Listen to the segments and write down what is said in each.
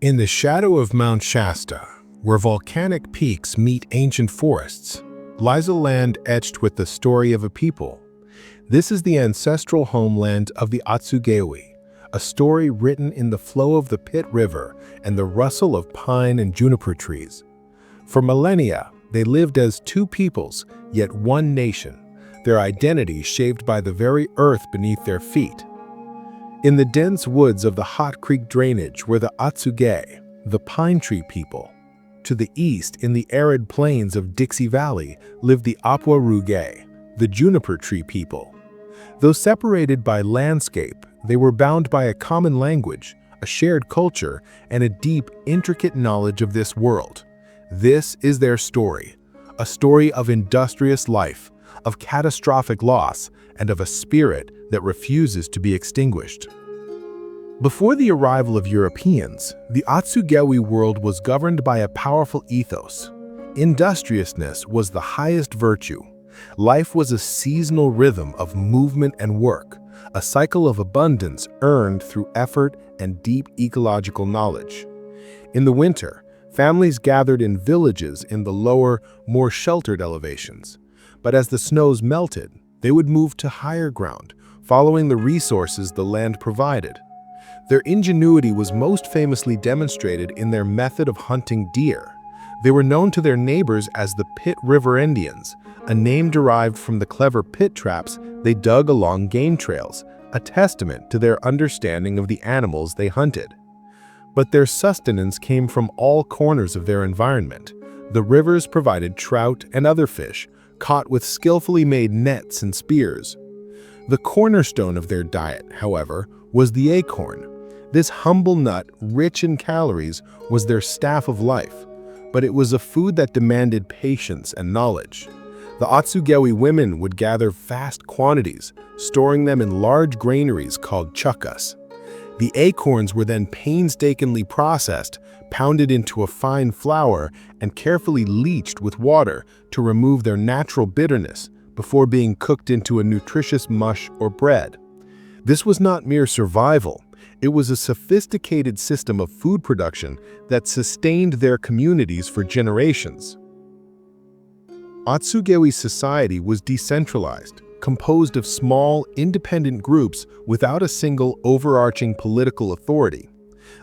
In the shadow of Mount Shasta, where volcanic peaks meet ancient forests, lies a land etched with the story of a people. This is the ancestral homeland of the Atsugewi, a story written in the flow of the Pit River and the rustle of pine and juniper trees. For millennia, they lived as two peoples, yet one nation, their identity shaped by the very earth beneath their feet. In the dense woods of the Hot Creek drainage were the Atsugé, the pine tree people. To the east, in the arid plains of Dixie Valley, lived the Apwaruge, the juniper-tree people. Though separated by landscape, they were bound by a common language, a shared culture, and a deep, intricate knowledge of this world. This is their story, a story of industrious life, of catastrophic loss, and of a spirit that refuses to be extinguished. Before the arrival of Europeans, the Atsugewi world was governed by a powerful ethos. Industriousness was the highest virtue. Life was a seasonal rhythm of movement and work, a cycle of abundance earned through effort and deep ecological knowledge. In the winter, families gathered in villages in the lower, more sheltered elevations. But as the snows melted, they would move to higher ground, following the resources the land provided. Their ingenuity was most famously demonstrated in their method of hunting deer. They were known to their neighbors as the Pit River Indians, a name derived from the clever pit traps they dug along game trails, a testament to their understanding of the animals they hunted. But their sustenance came from all corners of their environment. The rivers provided trout and other fish, caught with skillfully made nets and spears. The cornerstone of their diet, however, was the acorn. This humble nut, rich in calories, was their staff of life, but it was a food that demanded patience and knowledge. The Atsugewi women would gather vast quantities, storing them in large granaries called chukas. The acorns were then painstakingly processed, pounded into a fine flour, and carefully leached with water to remove their natural bitterness before being cooked into a nutritious mush or bread. This was not mere survival. It was a sophisticated system of food production that sustained their communities for generations. Atsugewi society was decentralized, composed of small, independent groups without a single overarching political authority.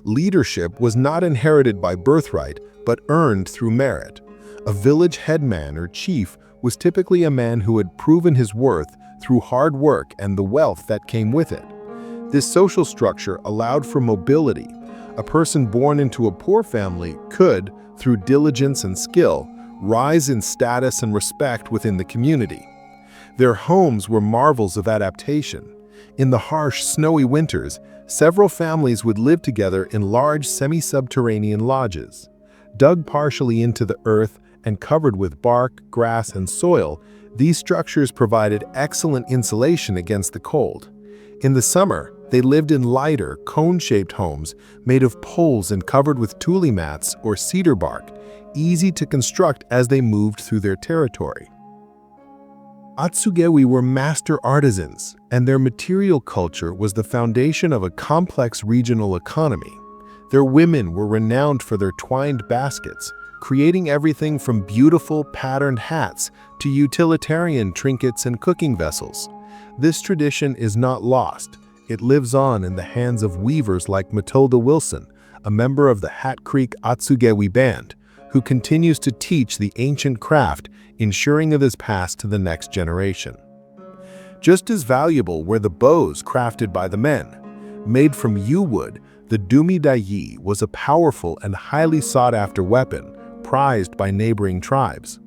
Leadership was not inherited by birthright, but earned through merit. A village headman or chief was typically a man who had proven his worth through hard work and the wealth that came with it. This social structure allowed for mobility. A person born into a poor family could, through diligence and skill, rise in status and respect within the community. Their homes were marvels of adaptation. In the harsh, snowy winters, several families would live together in large semi-subterranean lodges. Dug partially into the earth and covered with bark, grass, and soil, these structures provided excellent insulation against the cold. In the summer, they lived in lighter, cone-shaped homes made of poles and covered with tule mats or cedar bark, easy to construct as they moved through their territory. Atsugewi were master artisans, and their material culture was the foundation of a complex regional economy. Their women were renowned for their twined baskets, creating everything from beautiful patterned hats to utilitarian trinkets and cooking vessels. This tradition is not lost. It lives on in the hands of weavers like Matilda Wilson, a member of the Hat Creek Atsugewi band, who continues to teach the ancient craft, ensuring it is passed to the next generation. Just as valuable were the bows crafted by the men. Made from yew wood, the dumi-dayi was a powerful and highly sought-after weapon, prized by neighboring tribes.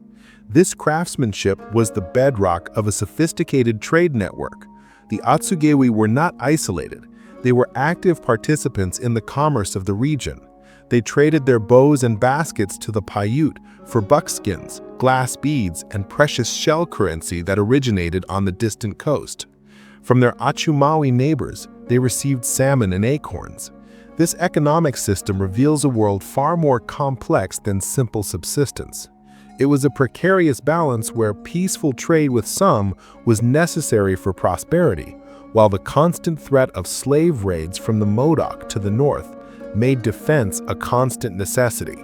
This craftsmanship was the bedrock of a sophisticated trade network. The Atsugewi were not isolated. They were active participants in the commerce of the region. They traded their bows and baskets to the Paiute for buckskins, glass beads, and precious shell currency that originated on the distant coast. From their Achumawi neighbors, they received salmon and acorns. This economic system reveals a world far more complex than simple subsistence. It was a precarious balance where peaceful trade with some was necessary for prosperity, while the constant threat of slave raids from the Modoc to the north made defense a constant necessity.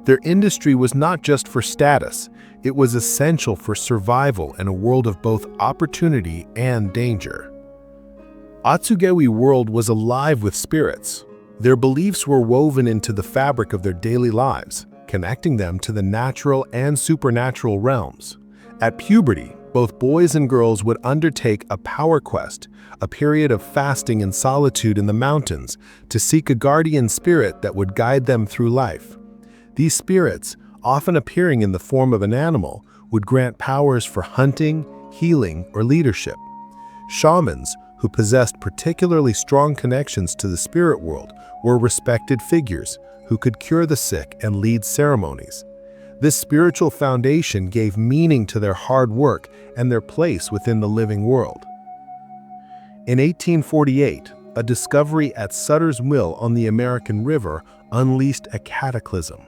Their industry was not just for status, it was essential for survival in a world of both opportunity and danger. Atsugewi world was alive with spirits. Their beliefs were woven into the fabric of their daily lives, connecting them to the natural and supernatural realms. At puberty, both boys and girls would undertake a power quest, a period of fasting and solitude in the mountains, to seek a guardian spirit that would guide them through life. These spirits, often appearing in the form of an animal, would grant powers for hunting, healing, or leadership. Shamans, who possessed particularly strong connections to the spirit world, were respected figures who could cure the sick and lead ceremonies. This spiritual foundation gave meaning to their hard work and their place within the living world. In 1848, a discovery at Sutter's Mill on the American River unleashed a cataclysm: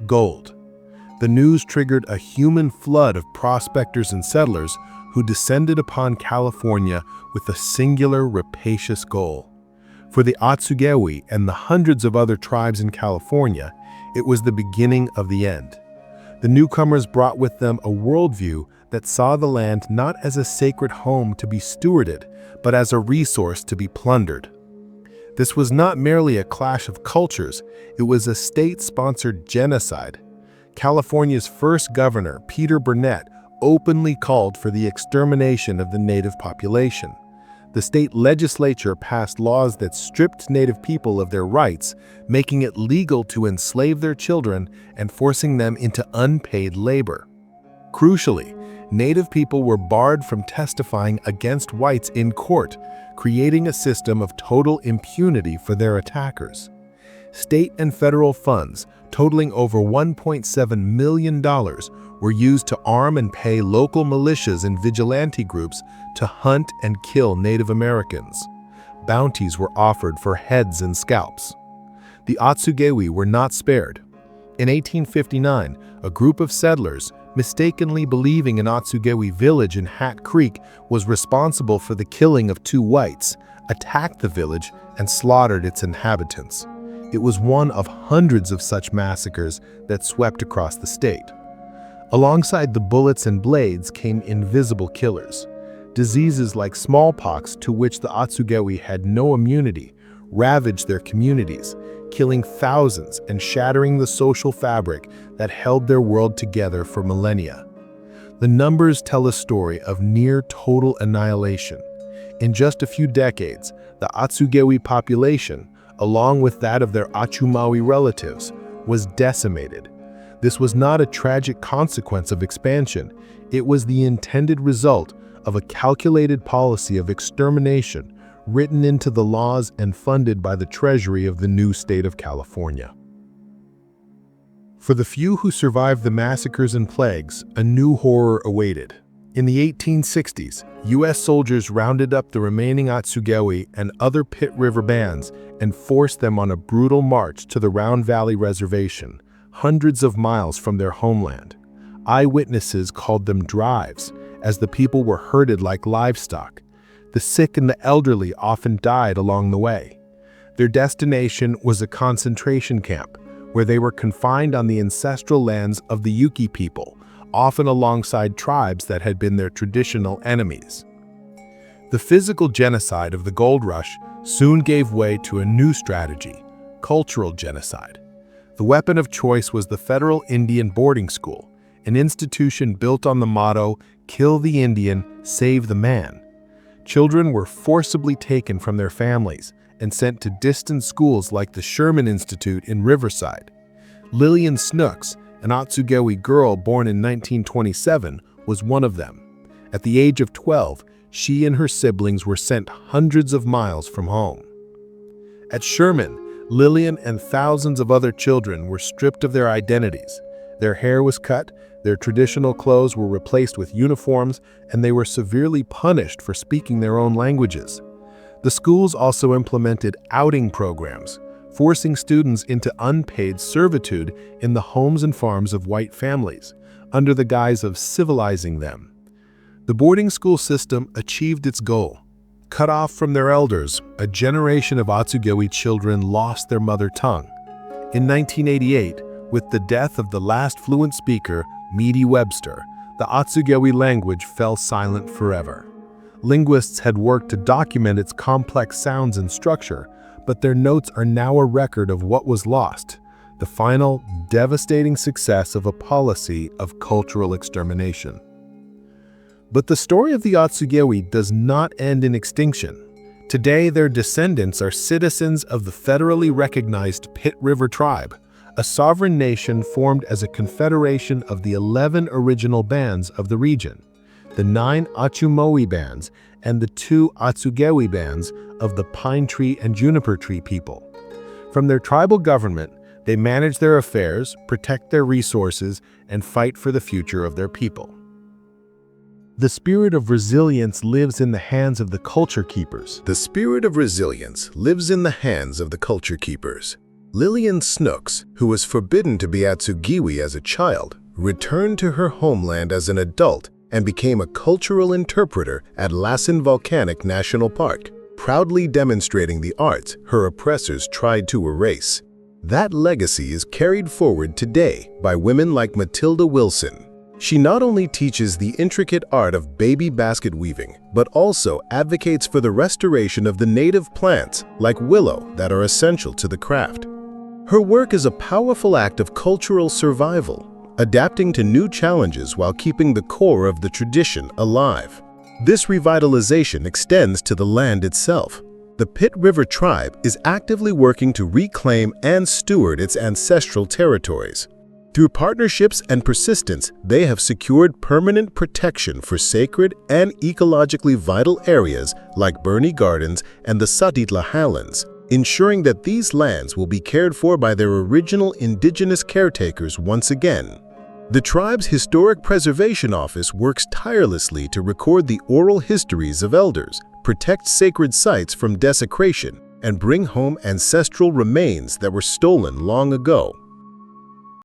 gold. The news triggered a human flood of prospectors and settlers who descended upon California with a singular rapacious goal. For the Atsugewi and the hundreds of other tribes in California, it was the beginning of the end. The newcomers brought with them a worldview that saw the land not as a sacred home to be stewarded, but as a resource to be plundered. This was not merely a clash of cultures, it was a state-sponsored genocide. California's first governor, Peter Burnett, openly called for the extermination of the native population. The state legislature passed laws that stripped native people of their rights, making it legal to enslave their children and forcing them into unpaid labor. Crucially, native people were barred from testifying against whites in court, creating a system of total impunity for their attackers. State and federal funds, totaling over $1.7 million, were used to arm and pay local militias and vigilante groups to hunt and kill Native Americans. Bounties were offered for heads and scalps. The Atsugewi were not spared. In 1859, a group of settlers, mistakenly believing an Atsugewi village in Hat Creek was responsible for the killing of 2 whites, attacked the village and slaughtered its inhabitants. It was one of hundreds of such massacres that swept across the state. Alongside the bullets and blades came invisible killers. Diseases like smallpox, to which the Atsugewi had no immunity, ravaged their communities, killing thousands and shattering the social fabric that held their world together for millennia. The numbers tell a story of near total annihilation. In just a few decades, the Atsugewi population, along with that of their Achumawi relatives, was decimated. This was not a tragic consequence of expansion, it was the intended result of a calculated policy of extermination written into the laws and funded by the treasury of the new state of California. For the few who survived the massacres and plagues, a new horror awaited. In the 1860s, U.S. soldiers rounded up the remaining Atsugewi and other Pit River bands and forced them on a brutal march to the Round Valley Reservation, hundreds of miles from their homeland. Eyewitnesses called them drives, as the people were herded like livestock. The sick and the elderly often died along the way. Their destination was a concentration camp, where they were confined on the ancestral lands of the Yuki people, often alongside tribes that had been their traditional enemies. The physical genocide of the gold rush soon gave way to a new strategy: cultural genocide. The weapon of choice was the Federal Indian Boarding School, an institution built on the motto, "Kill the Indian, save the man." Children were forcibly taken from their families and sent to distant schools like the Sherman Institute in Riverside. Lillian Snooks, an Atsugewi girl born in 1927, was one of them. At the age of 12, she and her siblings were sent hundreds of miles from home. At Sherman, Lillian and thousands of other children were stripped of their identities. Their hair was cut, their traditional clothes were replaced with uniforms, and they were severely punished for speaking their own languages. The schools also implemented outing programs, forcing students into unpaid servitude in the homes and farms of white families, under the guise of civilizing them. The boarding school system achieved its goal. Cut off from their elders, a generation of Atsugewi children lost their mother tongue. In 1988, with the death of the last fluent speaker, Meady Webster, the Atsugewi language fell silent forever. Linguists had worked to document its complex sounds and structure, but their notes are now a record of what was lost, the final, devastating success of a policy of cultural extermination. But the story of the Atsugewi does not end in extinction. Today, their descendants are citizens of the federally recognized Pit River Tribe, a sovereign nation formed as a confederation of the 11 original bands of the region, the 9 Atsugewi bands and the 2 Atsugewi bands of the pine tree and juniper tree people. From their tribal government, they manage their affairs, protect their resources, and fight for the future of their people. The spirit of resilience lives in the hands of the culture keepers. The spirit of resilience lives in the hands of the culture keepers. Lillian Snooks, who was forbidden to be Atsugewi as a child, returned to her homeland as an adult and became a cultural interpreter at Lassen Volcanic National Park, proudly demonstrating the arts her oppressors tried to erase. That legacy is carried forward today by women like Matilda Wilson. She not only teaches the intricate art of baby basket weaving, but also advocates for the restoration of the native plants like willow that are essential to the craft. Her work is a powerful act of cultural survival, adapting to new challenges while keeping the core of the tradition alive. This revitalization extends to the land itself. The Pit River Tribe is actively working to reclaim and steward its ancestral territories. Through partnerships and persistence, they have secured permanent protection for sacred and ecologically vital areas like Burney Gardens and the Satitla Highlands, ensuring that these lands will be cared for by their original indigenous caretakers once again. The tribe's Historic Preservation Office works tirelessly to record the oral histories of elders, protect sacred sites from desecration, and bring home ancestral remains that were stolen long ago.